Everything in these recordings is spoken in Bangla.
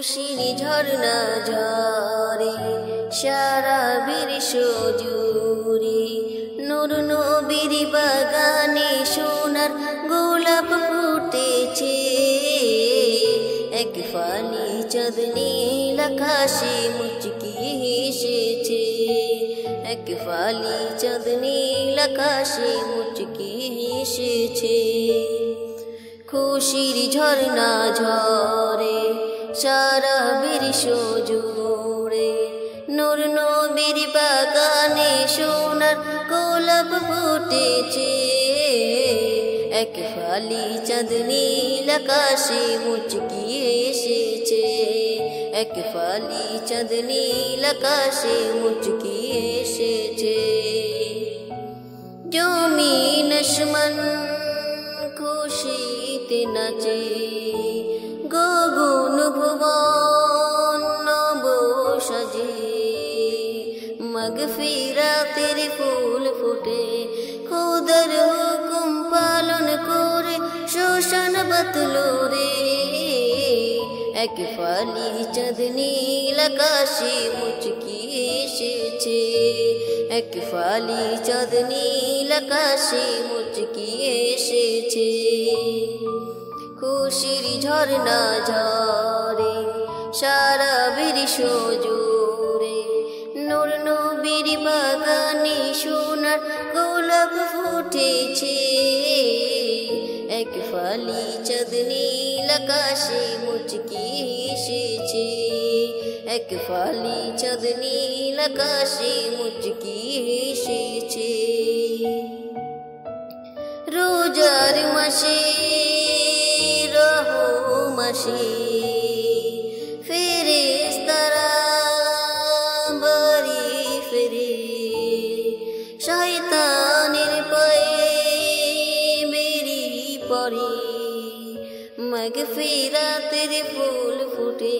খুশির ঝর্ণা ঝরে সারা বিশ্ব জুড়ে, নূর নবীর বাগানে সোনার গোলাপ ফুটেছে। এক ফালি চাঁদ নীল আকাশে মুচকি হেসেছে, এক ফালি চাঁদ নীল আকাশে মুচকি হেসেছে। খুশির ঝর্ণা ঝরে সারা বিশ্ব জুড়ে, নূর নবীর বাগানে সোনার গোলাপ ফুটেছে। এক ফালি চাঁদ নীল আকাশে মুচকি এসেছে, এক ফালি চাঁদ নীল আকাশে মুচকি এসেছে। জমিন আসমান খুশিতে নাচে, গগন ভুবন নব সাজে। মাগফিরাতের ফুল ফুটে খোদার হুকুম পালন করে শোষণ বাতলো রে। এক ফালি চাঁদ নীল আকাশে মুচকি এসেছে, এক ফালি চাঁদ নীল আকাশে মুচকি এসেছে। খুশির ঝর্ণা ঝরে সারা বিশ্ব জুড়ে, নূর নবীর বাগানে সোনার গোলাপ ফুটেছে। এক ফালি চাঁদ নীল আকাশে মুচকি এসেছে, এক ফালি চাঁদ নীল আকাশে মুচকি এসেছে। রোজার মাসে রহম আসে, ফেরেশতারা বাড়ি ফেরে। শয়তানের পায়ে বেরি পড়ে, মাগফিরাতের ফুল ফুটে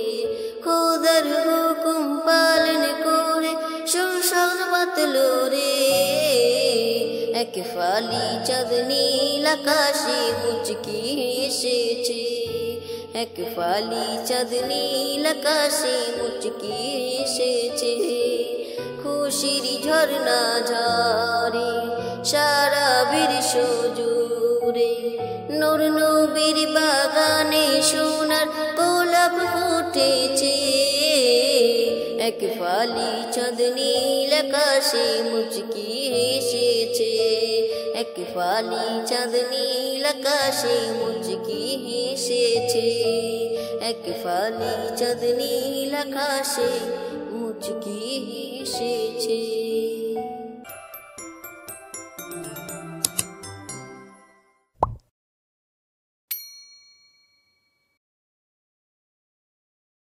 খোদার হুকুম পালন করে শোষণ বাতলো রে। এক ফালি চাঁদ নীল আকাশে মুচকি এসেছে, এক ফালি চাঁদ নীল আকাশে মুচকি এসেছে। খুশির ঝর্ণা ঝরে সারা বিশ্ব জুড়ে, নূর নবীর বাগানে সোনার গোলাপ ফুটেছে। এক ফালি চাঁদ নীল আকাশে মুচকি এসেছে, এক ফালি চাঁদ নীল আকাশে মুচকি এসেছে, এক ফালি চাঁদ নীল আকাশে মুচকি এসেছে।